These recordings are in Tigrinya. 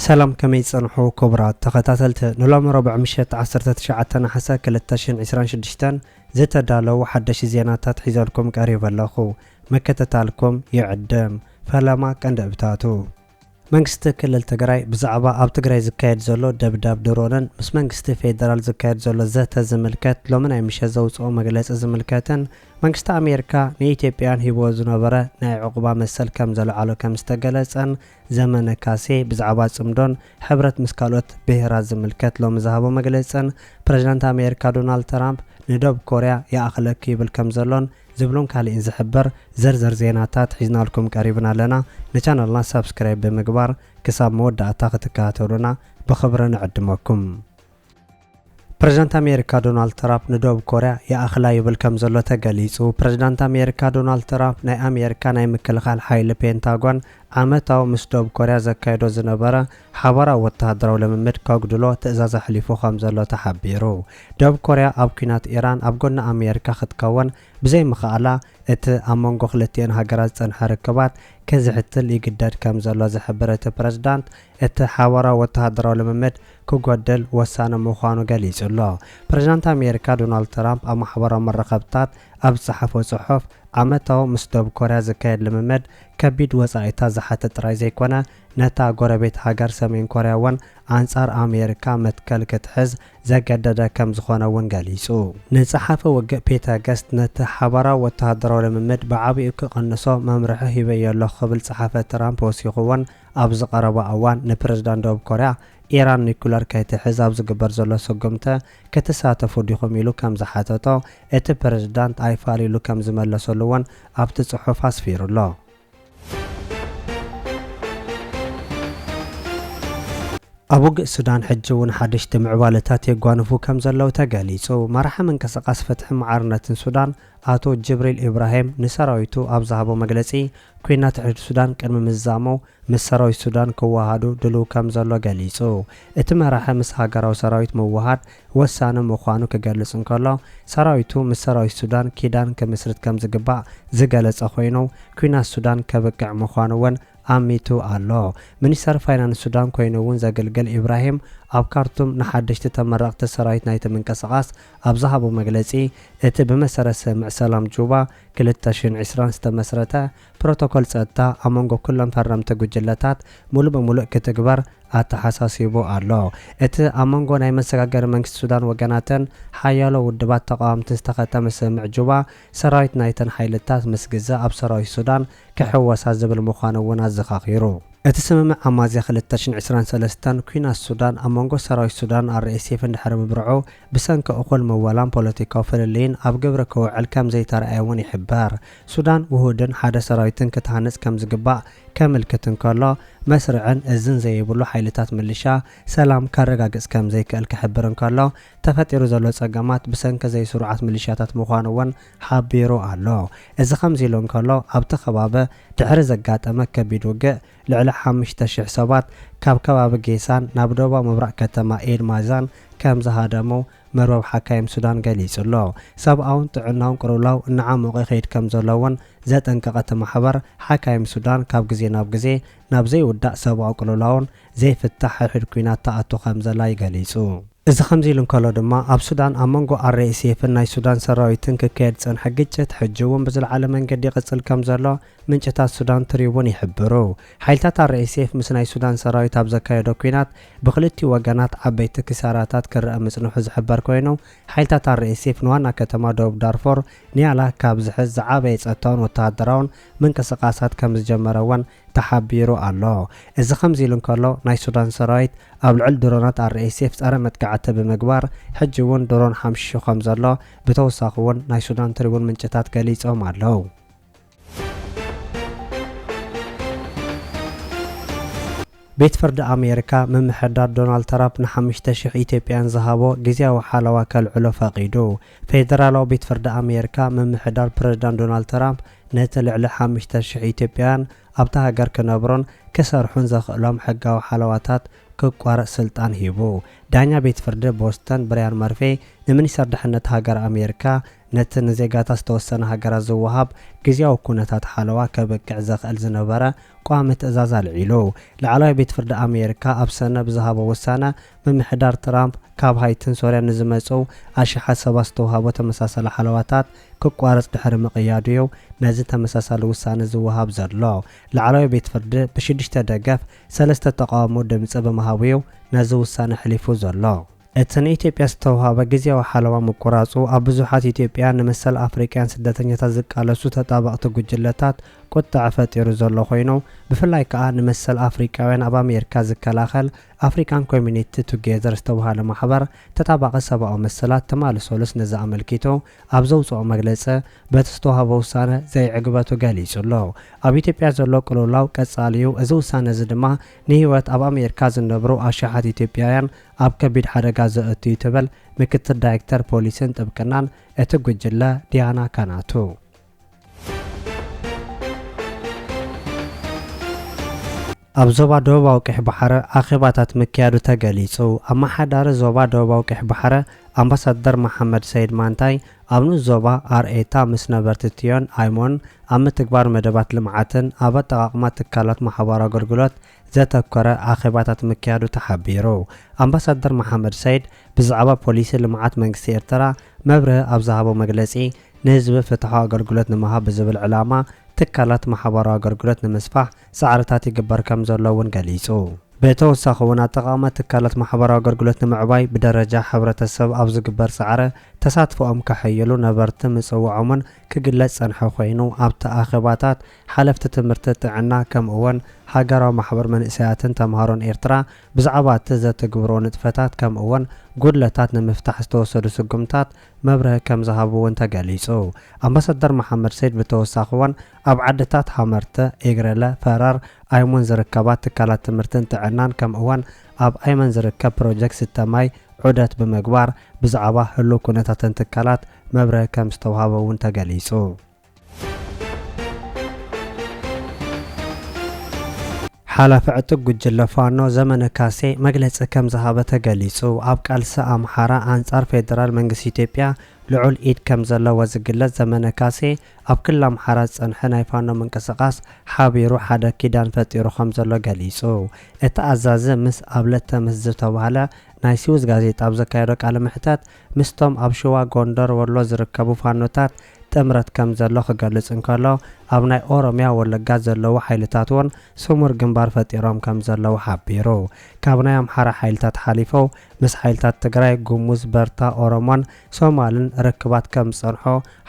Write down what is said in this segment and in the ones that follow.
سلام كمي صنحو كبرات تخاتلت نلام ربع مشت 19 نحاسة 2026 زتدالو حدش زيناتات حيزالكم قريب اللخو مكتتالكم يعدم فلما كندبتاتو መንግስቲ ክልል ትግራይ ብዛዕባ ኣብ ትግራይ ዝካየድ ዘሎ ደብዳብ ድሮንን ምስ መንግስቲ ፌደራል ዝካየድ ዘሎ ዘተ ዝምልከት ሎሚ ናይ ምሸት ዘውፅኦ መግለፂ ዝምልከትን መንግስቲ ኣሜሪካ ንኢትዮጵያን ሂቦ ዝነበረ ናይ ዕቁባ መሰል ከም ዘለዓሎ ከም ዝተገለጸን ዘመነ ካሴ ብዛዕባ ጽምዶን ሕብረት ምስ ካልኦት ብሄራት ዝምልከት ሎሚ ዝሃቦ መግለጽን ፕሬዝዳንት አሜሪካ ዶናልድ ትራምፕ ንደቡብ ኮርያ ያኣኽለክ ይብል ከም ዘሎን ዝብሉን ካልእን ዝሕበር ዘርዘር ዜናታት ሒዝናልኩም ቀሪብና ኣለና ንቻናልና ሰብስክራይብ ብምግባር ክሳብ መወዳእታ ክትከታተሉና ብኽብሪ ንዕድመኩም ፕሬዝዳንት አሜሪካ ዶናልድ ትራምፕ ንደቡብ ኮርያ ያኣኽላ ይብል ከም ዘሎ ተገሊጹ ፕሬዝዳንት አሜሪካ ዶናልድ ትራምፕ ናይ አሜሪካ ናይ ምክልኻል ሓይሊ ፔንታጎን ዓመታዊ ምስ ደቡብ ኮርያ ዘካየዶ ዝነበረ ሓበራዊ ወተሃደራዊ ልምምድ ከጉድሎ ትእዛዝ ኣሕሊፉ ከም ዘሎ ተሓቢሩ ደቡብ ኮርያ ኣብ ኩናት ኢራን ኣብ ጎኒ ኣሜሪካ ክትከውን ብዘይ ምኽኣላ እቲ ኣብ መንጎ ክልቲአን ሃገራት ዝጸንሐ ርክባት ከዝሕትል ይግደድ ከም ዘሎ ዝሕብር እቲ ፕሬዝዳንት እቲ ሓበራዊ ወተሃደራዊ ልምምድ ክጎድል ወሳኒ ምዃኑ ገሊጹ ኣሎ ፕሬዝዳንት አሜሪካ ዶናልድ ትራምፕ ኣብ ማሕበራዊ መራኸብታት ኣብ ዝሓፈ ጽሑፍ ዓመታዊ ምስ ደቡብ ኮርያ ዝካየድ ልምምድ ከቢድ ወጻኢታት ዝሓትት ጥራይ ዘይኮነ ነታ ጎረቤት ሃገር ሰሜን ኮርያ እውን ኣንጻር ኣሜሪካ መትከል ክትሕዝ ዘገደደ ከም ዝኾነ እውን ገሊጹ ንጸሓፈ ውግእ ፔተር ገስት ነቲ ሓበራዊ ወተሃደራዊ ልምምድ ብዓብኡ ክቕንሶ መምርሒ ሂበዮ ኣለኹ ክብል ጸሓፈ ትራምፕ ወሲኹ እውን ኣብ ዝቐረበ እዋን ንፕሬዝዳንት ደቡብ ኮርያ ኢራን ኒኩለር ከይትሕዝ ኣብ ዝግበር ዘሎ ስጉምቲ ክትሳተፉ ዲኹም ኢሉ ከም ዝሓተቶ እቲ ፕሬዝዳንት ኣይፋሊሉ ከም ዝመለሰሉ እውን ኣብቲ ጽሑፍ ኣስፊሩ ኣሎ ኣብ ውግእ ሱዳን ሕጂ እውን ሓደሽቲ ምዕባለታት የጓንፉ ከም ዘለው ተገሊጹ መራሒ ምንቅስቓስ ፍትሒ ማዕርነትን ሱዳን አቶ ጅብሪል ኢብራሂም ንሰራዊቱ ኣብ ዝሃቦ መግለጺ ኩናት ሕድ ሱዳን ቅድሚ ምዛሞ ምስ ሰራዊት ሱዳን ክወሃዱ ድልው ከም ዘሎ ገሊጹ እቲ መራሒ ምስ ሃገራዊ ሰራዊት ምውሃድ ወሳኒ ምዃኑ ክገልጽ እንከሎ ሰራዊቱ ምስ ሰራዊት ሱዳን ኪዳን ክምስርት ከም ዝግባእ ዝገለጸ ኮይኑ ኩናት ሱዳን ከበቅዕ ምዃኑ እውን ኣሚቱ ኣሎ ሚኒስተር ፋይናንስ ሱዳን ኮይኑ እውን ዘገልግል ኢብራሂም ኣብ ካርቱም ንሓደሽቲ ተመረቕቲ ሰራዊት ናይቲ ምንቅስቓስ ኣብ ዝሃቦ መግለጺ እቲ ብመሰረት ስምዕ ሰላም ጁባ 2020 ዝተመስረተ ፕሮቶኮል ጸጥታ ኣብ መንጎ ኩሎም ፈረምቲ ጉጅለታት ሙሉእ ብምሉእ ክትግበር ኣተሓሳሲቡ ኣሎ እቲ ኣብ መንጎ ናይ መሰጋገሪ መንግስቲ ሱዳን ወገናትን ሓያሎ ውድባት ተቃዋምትን ዝተኸተመ ስምዕ ጁባ ሰራዊት ናይተን ሓይልታት ምስ ግዝእ ኣብ ሰራዊት ሱዳን ክሕወሳ ዝብል ምዃኑ እውን ኣዘኻኺሩ እቲ ስምምዕ ኣብ ሚያዝያ 2023 ኩናት ሱዳን ኣብ መንጎ ሰራዊት ሱዳን RSF እንድሕር ምብርዑ ብሰንኪ እኹል ምወላን ፖለቲካዊ ፍልልይን ኣብ ግብሪ ክውዕል ከም ዘይተረኣየ እውን ይሕበር ሱዳን ውሁድን ሓደ ሰራዊትን ክትሃንጽ ከም ዝግባእ ከምልክት እንከሎ መስርዕን እዝን ዘይብሉ ሓይልታት ምልሻ ሰላም ካረጋግጽ ከም ዘይክእል ክሕብር እንከሎ ተፈጢሩ ዘሎ ጸገማት ብሰንኪ ዘይስሩዓት ምልሻታት ምዃኑ እውን ሓቢሩ ኣሎ እዚ ከምዚ ኢሉ እንከሎ ኣብቲ ከባቢ ድሕሪ ዘጋጠመ ከቢድ ውግእ ልዕሊ 5000 ሰባት ካብ ከባቢ ጌሳን ናብ ደቡባዊ ምብራቕ ከተማ ኤልማዛን ከም ዝሃደሙ መርበብ ሓካይም ሱዳን ገሊጹ ኣሎ ሰብኣውን ጥዕናውን ቅልውላው እናዓመቐ ይኸይድ ከም ዘሎ እውን ዘጠንቀቐ ማሕበር ሓካይም ሱዳን ካብ ግዜ ናብ ግዜ ናብ ዘይውዳእ ሰብኣዊ ቅልውላውን ዘይፍታሕ ሕድ ኩናት ተኣቱ ከም ዘላ ይገሊጹ እዚ ከምዚ ኢሉ እንከሎ ድማ ኣብ ሱዳን ኣብ መንጎ RSF ናይ ሱዳን ሰራዊትን ክካየድ ጸንሐ ግጭት ሕጂ እውን ብዝለዓለ መንገዲ ይቕጽል ከም ዘሎ ምንጭታት ሱዳን ትሪቡን ይሕብሩ ሓይልታት RSF ምስ ናይ ሱዳን ሰራዊት ኣብ ዘካየዶ ኩናት ብክልቲኡ ወገናት ዓበይቲ ክሳራታት ክርአ ምጽንሑ ዝሕበር ኮይኑ ሓይልታት RSF ንዋና ከተማ ደቡብ ዳርፎር ኒያላ ካብ ዝሕዝ ዝዓበየ ጸጥታውን ወተሃደራውን ምንቅስቓሳት ከም ዝጀመረ እውን ተሓቢሩ ኣሎ እዚ ከምዚ ኢሉ እንከሎ ናይ ሱዳን ሰራዊት ኣብ ልዕል ድሮናት RSF ጸረ መጥቃዕቲ ብምግባር ሕጂ እውን ድሮን ሓምሽሹ ከም ዘሎ ብተወሳኺ እውን ናይ ሱዳን ትሪቡን ምንጭታት ገሊጾም ኣለው ቤት ፍርዲ ኣሜሪካ ምምሕዳር ዶናልድ ትራምፕ ን5000 ኢትዮጵያን ዝሃቦ ግዝያዊ ሓለዋ ከልዕሎ ፈቂዱ ፌደራላዊ ቤት ፍርዲ ኣሜሪካ ምምሕዳር ፕሬዝዳንት ዶናልድ ትራምፕ ነቲ ልዕሊ 5000 ኢትዮጵያን ኣብታ ሃገር ክነብሮን ክሰርሑን ዘኽእሎም ሕጋዊ ሓለዋታት ክቋረጽ ስልጣን ሂቡ ዳኛ ቤት ፍርዲ ቦስተን ብራያን መርፌ ንሚኒስተር ድሕነት ሃገር ኣሜሪካ ነቲ ንዜጋታት ዝተወሰነ ሃገራት ዝወሃብ ግዝያዊ ኩነታት ሓለዋ ከበቅዕ ዘኽእል ዝነበረ ቋሚ ትእዛዝ ኣልዒሉ ላዕለዋይ ቤት ፍርዲ ኣሜሪካ ኣብ ሰነ ብዝሃቦ ውሳነ ምምሕዳር ትራምፕ ካብ ሃይትን ሶርያን ንዝመፁ ኣሽሓት ሰባት ዝተውሃቦ ተመሳሳሊ ሓለዋታት ክቋረፅ ድሕሪ ምቕያዱ እዩ ነዚ ተመሳሳሊ ውሳነ ዝወሃብ ዘሎ። ላዕለዋይ ቤት ፍርዲ ብ6 ደገፍ 3 ተቃውሞ ድምፂ ብምሃቡ እዩ ነዚ ውሳነ ሕሊፉ ዘሎ። እቲ ንኢትዮጵያ ዝተውሃበ ግዝያዊ ሓለዋ ምቁራፁ ኣብ ብዙሓት ኢትዮጵያን ንመሰል ኣፍሪካውያን ስደተኛታት ዝቃለሱ ተጣበቕቲ ጉጅለታት ቁጥዕ ፈጢሩ ዘሎ ኮይኑ ብፍላይ ከዓ ንመሰል ኣፍሪካውያን ኣብ ኣሜሪካ ዝከላኸል ኣፍሪካን ኮሚኒቲ ቱጌዘር ዝተባሃለ ማሕበር ተጣባቂ ሰብኣዊ መሰላት ተማልሶልስ ነዚ ኣመልኪቱ ኣብ ዘውፅኦ መግለፂ በቲ ዝተውሃበ ውሳነ ዘይዕግበቱ ገሊጹ ኣሎ። ኣብ ኢትዮጵያ ዘሎ ቅልውላው ቀጻልዩ እዚ ውሳነ እዚ ድማ ንህይወት ኣብ ኣሜሪካ ዝነብሩ ኣሽሓት ኢትዮጵያውያን ኣብ ከቢድ ሓደጋ ዘእትዩ ትብል ምክትል ዳይሬክተር ፖሊስን ጥብቅናን እቲ ጉጅለ ዲያና ካናቱ። ኣብ ዞባ ደቡባዊ ቀይሕ ባሕሪ ኣኼባታት ምክያዱ ተገሊጹ። ኣመሓዳሪ ዞባ ደቡባዊ ቀይሕ ባሕሪ ኣምባሳደር መሐመድ ሰይድ ማንታይ ኣብ ንኡስ ዞባ ኣርኤታ ምስ ነበርቲ ትዮን ኣይሞን ኣብ ምትግባር መደባት ልምዓትን ኣብ ኣጠቓቕማ ትካላት ማሕበራዊ ኣገልግሎት ዘተኮረ ኣኼባታት ምክያዱ ተሓቢሩ። ኣምባሳደር መሐመድ ሰይድ ብዛዕባ ፖሊሲ ልምዓት መንግስቲ ኤርትራ መብርሂ ኣብ ዝሃቦ መግለጺ ንህዝቢ ፍትሓዊ ኣገልግሎት ንምሃብ ብዝብል ዕላማ ትካላት ማሕበራዊ ኣገልግሎት ንምስፋሕ ፃዕርታት ይግበር ከም ዘሎ እውን ገሊጹ። ብተወሳኺ እውን ኣጠቓቕማ ትካላት ማሕበራዊ ኣገልግሎት ንምዕባይ ብደረጃ ሕብረተሰብ ኣብ ዝግበር ፃዕሪ ተሳትፎኦም ከሕይሉ ነበርቲ ምፅውዖምን ክግለጽ ፀንሐ ኮይኑ ኣብቲ ኣኼባታት ሓለፍቲ ትምህርቲ ጥዕና ከምኡውን ሃገራዊ ማሕበር መንእሰያትን ተምሃሮን ኤርትራ ብዛዕባ እቲ ዘተግብሮ ንጥፈታት ከምኡውን ጉድለታት ንምፍታሕ ዝተወሰዱ ስጉምታት መብርሂ ከም ዝሃቡ እውን ተገሊጹ። ኣምባሳደር መሐመድ ሰይድ ብተወሳኺ እውን ኣብ ዓድታት ሃመርተ፣ ኤግረለ፣ ፈራር፣ ኣይሞን ዝርከባ ትካላት ትምህርትን ጥዕናን ከምኡውን ኣብ ኣይመን ዝርከብ ፕሮጀክት ስተማይ ዑደት ብምግባር ብዛዕባ ህሉው ኩነታትን ትካላት መብርሂ ከም ዝተውሃበ እውን ተገሊጹ። ሓላፊ ዕጡቅ ጉጅለ ፋኖ ዘመነ ካሴ መግለፂ ከም ዝሃበ ተገሊጹ። ኣብ ቃልሲ ኣምሓራ ኣንጻር ፌደራል መንግስቲ ኢትዮጵያ ልዑል ኢድ ከም ዘለዎ ዝግለጽ ዘመነ ካሴ ኣብ ክልል ኣምሓራ ዝጸንሐ ናይ ፋኖ ምንቅስቓስ ሓቢሩ ሓደ ኪዳን ፈጢሩ ከም ዘሎ ገሊጹ። እቲ ኣዛዚ ምስ ኣብለተ ምስ ዝተባህለ ናይ ሲውዝ ጋዜጣ ኣብ ዘካየዶ ቃለ ምሕተት ምስቶም ኣብ ሸዋ ጎንደር ወሎ ዝርከቡ ፋኖታት ጥምረት ከም ዘሎ ክገልጽ እንከሎ ኣብ ናይ ኦሮሚያ ወለጋ ዘለዉ ሓይልታት እውን ስሙር ግንባር ፈጢሮም ከም ዘለዉ ሓቢሩ። ካብ ናይ ኣምሓራ ሓይልታት ሓሊፎ ምስ ሓይልታት ትግራይ፣ ጉሙዝ፣ በርታ፣ ኦሮሞን ሶማልን ርክባት ከም ዝጸንሖ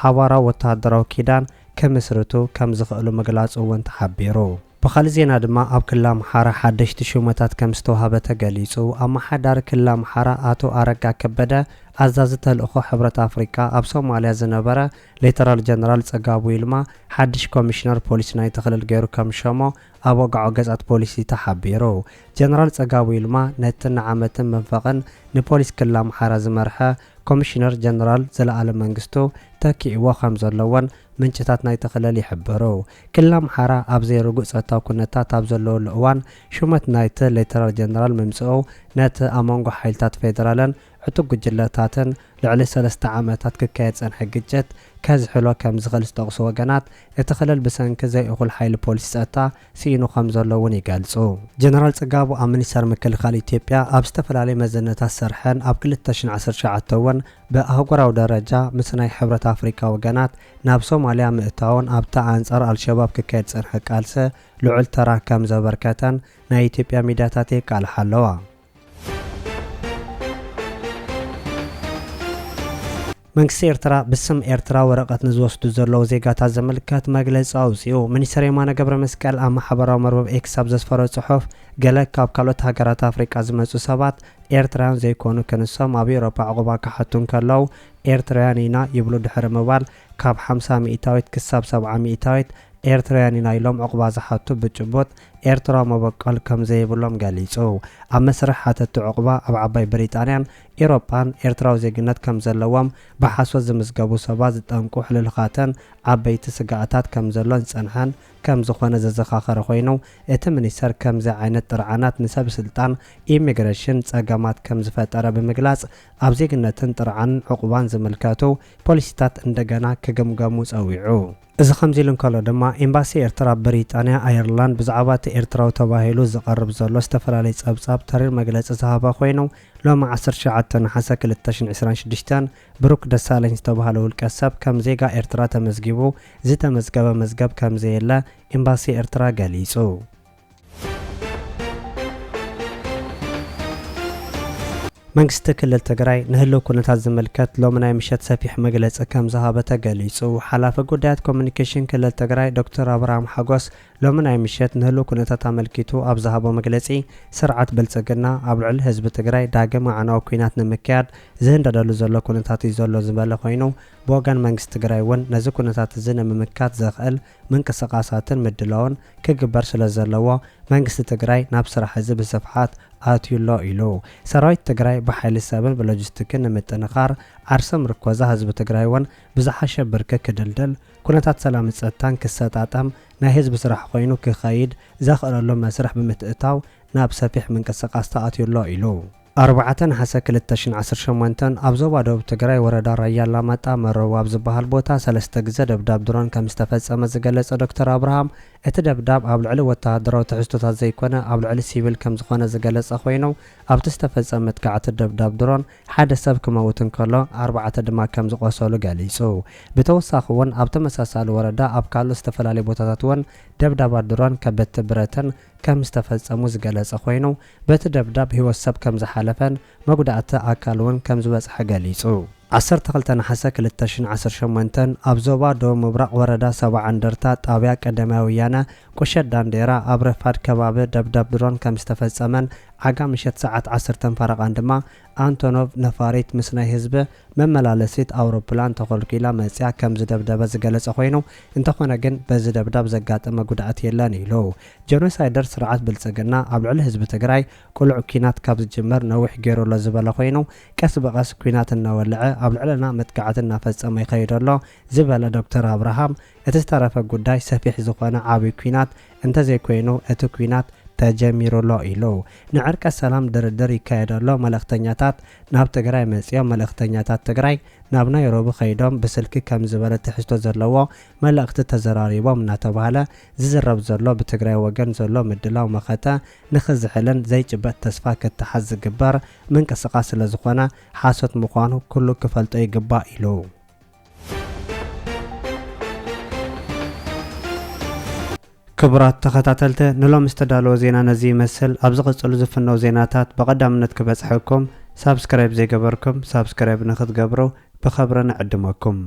ሓባራዊ ወተሃደራዊ ኪዳን ከምስርቱ ከም ዝኽእሉ ምግላጹ እውን ተሓቢሩ። ብኻልእ ዜና ድማ ኣብ ክልል ኣምሓራ ሓደሽቲ ሹመታት ከም ዝተዋህበ ተገሊጹ። ኣመሓዳሪ ክልል ኣምሓራ ኣቶ ኣረጋ ከበደ ኣዛዚ ተልእኾ ሕብረት ኣፍሪካ ኣብ ሶማልያ ዝነበረ ሌተናል ጀነራል ጸጋቡ ይልማ ሓድሽ ኮሚሽነር ፖሊስ ናይቲ ክልል ገይሩ ከም ሸሞ ኣብ ወግዓዊ ገጻት ፖሊሲ ተሓቢሩ። ጀነራል ጸጋቡ ይልማ ነቲ ንዓመትን መንፈቕን ንፖሊስ ክልል ኣምሓራ ዝመርሐ ኮሚሽነር ጀነራል ዘለኣለ መንግስቱ ተኪእዎ ከም ዘለዎን ምንጭታት ናይቲ ክልል ይሕብሩ። ክልል ኣምሓራ ኣብ ዘይርጉእ ፀጥታዊ ኩነታት ኣብ ዘለወሉ እዋን ሹመት ናይቲ ሌተናል ጀነራል ምምጽኡ ነቲ ኣብ መንጎ ሓይልታት ፌደራልን ዕጡቅ ጉጅለታትን ልዕሊ 3 ዓመታት ክካየድ ፀንሐ ግጭት ከዝሕሎ ከም ዝኽእል ዝጠቕሱ ወገናት እቲ ክልል ብሰንኪ ዘይእኹል ሓይሊ ፖሊስ ፀጥታ ሲኢኑ ከም ዘሎ እውን ይገልጹ። ጀነራል ጸጋቡ ኣብ ሚኒስተር ምክልኻል ኢትዮጵያ ኣብ ዝተፈላለዩ መዘነታት ሰርሐን ኣብ 2019 እውን ብኣህጉራዊ ደረጃ ምስ ናይ ሕብረት ኣፍሪካ ወገናት ናብ ሶማልያ ምእታውን ኣብታ ኣንጻር ኣልሸባብ ክካየድ ፀንሐ ቃልሲ ልዑል ተራ ከም ዘበርከተን ናይ ኢትዮጵያ ሚድያታት የቃልሓ ኣለዋ። መንግስቲ ኤርትራ ብስም ኤርትራ ወረቐት ንዝወስዱ ዘለዉ ዜጋታት ዘመልከት መግለፂ ኣውፅኡ። ሚኒስተር የማነ ገብረ መስቀል ኣብ ማሕበራዊ መርበብ ኤክስ ኣብ ዘስፈሮ ጽሑፍ ገለ ካብ ካልኦት ሃገራት ኣፍሪቃ ዝመፁ ሰባት ኤርትራውያን ዘይኮኑ ክንሶም ኣብ ኤውሮፓ ዕቑባ ክሓቱ ከለዉ ኤርትራውያን ኢና ይብሉ ድሕሪ ምባል ካብ 50 ሚእታዊት ክሳብ 70 ሚእታዊት ኤርትራውያን ኢና ኢሎም ዕቁባ ዝሓቱ ብጭቡጥ ኤርትራ መበቀል ከም ዘይብሎም ገሊጹ ኣብ መስርሕ ሓተቱ ዕቁባ ኣብ ዓባይ ብሪጣንያን ኤሮፓን ኤርትራዊ ዜግነት ከም ዘለዎም ብሓሶት ዝምዝገቡ ሰባት ዝጠንቁ ሕልልኻተን ዓበይቲ ስጋኣታት ከም ዘሎን ጸንሐን ከም ዝኾነ ዘዘኻኸረ ኮይኑ እቲ ሚኒስተር ከምዚ ዓይነት ጥርዓናት ንሰብ ስልጣን ኢሚግሬሽን ጸገማት ከም ዝፈጠረ ብምግላጽ ኣብ ዜግነትን ጥርዓንን ዕቁባን ዝምልከቱ ፖሊሲታት እንደገና ክግምገሙ ጸዊዑ እዚ ከምዚ ኢሉ እንከሎ ድማ ኤምባሲ ኤርትራ ብሪጣንያ ኣየርላንድ ብዛዕባ እቲ ኤርትራዊ ተባሂሉ ዝቐርብ ዘሎ ዝተፈላለየ ጸብጻብ ተሪር መግለጺ ዝሃባ ኮይኑ ሎሚ 19 ናሓሰ 2026 ብሩክ ደሳለኝ ዝተባሃለ ውልቀ ሰብ ከም ዜጋ ኤርትራ ተመዝጊቡ ዝተመዝገበ መዝገብ ከም ዘየለ ኤምባሲ ኤርትራ ገሊጹ መንግስቲ ክልል ትግራይ ንህልው ኩነታት ዝምልከት ሎሚ ናይ ምሸት ሰፊሕ መግለጺ ከም ዝሃበ ተገሊጹ ሓላፊ ጉዳያት ኮሙኒኬሽን ክልል ትግራይ ዶክተር አብርሃም ሓጎስ ሎሚ ናይ ምሸት ንህልው ኩነታት ኣመልኪቱ ኣብ ዝሃቦ መግለጺ ስርዓት ብልጽግና ኣብ ልዕሊ ህዝቢ ትግራይ ዳግም ዓናዊ ኩናት ንምክያድ ዝህንደደሉ ዘሎ ኩነታት እዩ ዘሎ ዝበለ ኮይኑ ብወገን መንግስቲ ትግራይ እውን ነዚ ኩነታት እዚ ንምምካት ዘኽእል ምንቅስቓሳትን ምድላውን ክግበር ስለ ዘለዎ መንግስቲ ትግራይ ናብ ስራሕ እዚ ብስፍሓት ኣትዩሎ ኢሉ ሰራዊት ትግራይ ብሓይሊ ሰብን ብሎጂስቲክን ንምጥንኻር ዓርሰ ምርኮዛ ህዝቢ ትግራይ እውን ብዝሓሸ ብርኪ ክድልድል ኩነታት ሰላም ጸጥታን ክሰጣጠም ናይ ህዝቢ ስራሕ ኮይኑ ክኸይድ ዘኽእለሉ መስርሕ ብምትእታው ናብ ሰፊሕ ምንቅስቓስ ተኣትዩሎ ኢሉ 4 ናሓሰ 2018 ኣብ ዞባ ደቡብ ትግራይ ወረዳ ራያ ኣላማጣ መረዋ ኣብ ዝበሃል ቦታ 3 ግዜ ደብዳብ ድሮን ከም ዝተፈጸመ ዝገለጸ ዶክተር አብርሃም እቲ ደብዳብ ኣብ ልዕሊ ወተሃደራዊ ትሕዝቶታት ዘይኮነ ኣብ ልዕሊ ሲቪል ከም ዝኾነ ዝገለጸ ኮይኑ ኣብቲ ዝተፈጸመ መጥቃዕቲ ደብዳብ ድሮን ሓደ ሰብ ክመውት እንከሎ 4 ድማ ከም ዝቆሰሉ ገሊጹ ብተወሳኺ እውን ኣብ ተመሳሳሊ ወረዳ ኣብ ካልኦት ዝተፈላለዩ ቦታታት እውን ደብዳባት ድሮን ከበድቲ ብረትን ከም ዝተፈጸሙ ዝገለጸ ኮይኑ በቲ ደብዳብ ህይወት ሰብ ከም ዝሓለፈን መጉዳእቲ ኣካል እውን ከም ዝበጽሐ ገሊጹ 12 ናሓሰ 2018 ኣብ ዞባ ደቡብ ምብራቕ ወረዳ 70 እንደርታ ጣብያ ቀዳማይ ወያነ ቁሸት ዳንዴራ ኣብ ረፋድ ከባቢ ደብዳብ ድሮን ከም ዝተፈጸመን ዓጋ ምሸት ሰዓት 10 ፈረቓን ድማ አንቶኖቭ ነፋሪት ምስ ናይ ህዝቢ መመላለሲት ኣውሮፕላን ተኸልኪላ መጽያ ከም ዝደብደበ ዝገለጸ ኮይኑ እንተኾነ ግን በዚ ደብዳብ ዘጋጠመ ጉድኣት የለን ኢሉ ጀኖሳይደር ስርዓት ብልጽግና ኣብ ልዕሊ ህዝቢ ትግራይ ቁልዕ ኩናት ካብ ዝጅመር ነዊሕ ገይሩሎ ዝበለ ኮይኑ ቀስ በቐስ ኩናት እናወልዐ ኣብ ልዕልና መጥቃዕቲ እናፈጸመ ይኸይደሎ ዝበለ ዶክተር አብርሃም እቲ ዝተረፈ ጉዳይ ሰፊሕ ዝኾነ ዓብይ ኩናት እንተዘይኮይኑ እቲ ኩናት ተጀሚሩሎ ኢሉ ንዕርቀ ሰላም ድርድር ይካየደሎ መልእኽተኛታት ናብ ትግራይ መጽዮም መልእኽተኛታት ትግራይ ናብ ናይሮቢ ኸይዶም ብስልኪ ከም ዝበለ ትሕዝቶ ዘለዎ መልእኽቲ ተዘራሪቦም እናተባሃለ ዝዝረብ ዘሎ ብትግራይ ወገን ዘሎ ምድላው መኸተ ንኽዝሕልን ዘይጭበጥ ተስፋ ክትሓዝ ዝግበር ምንቅስቓስ ስለ ዝኾነ ሓሶት ምዃኑ ኩሉ ክፈልጦ ይግባእ ኢሉ ክቡራት ተኸታተልቲ ንሎም ዝተዳለወ ዜና ነዚ ይመስል ኣብ ዝቕጽሉ ዝፍነው ዜናታት በቐዳምነት ክበጽሐኩም ሳብስክራይብ ዘይገበርኩም ሳብስክራይብ ንኽትገብሩ ብኸብሪ ንዕድመኩም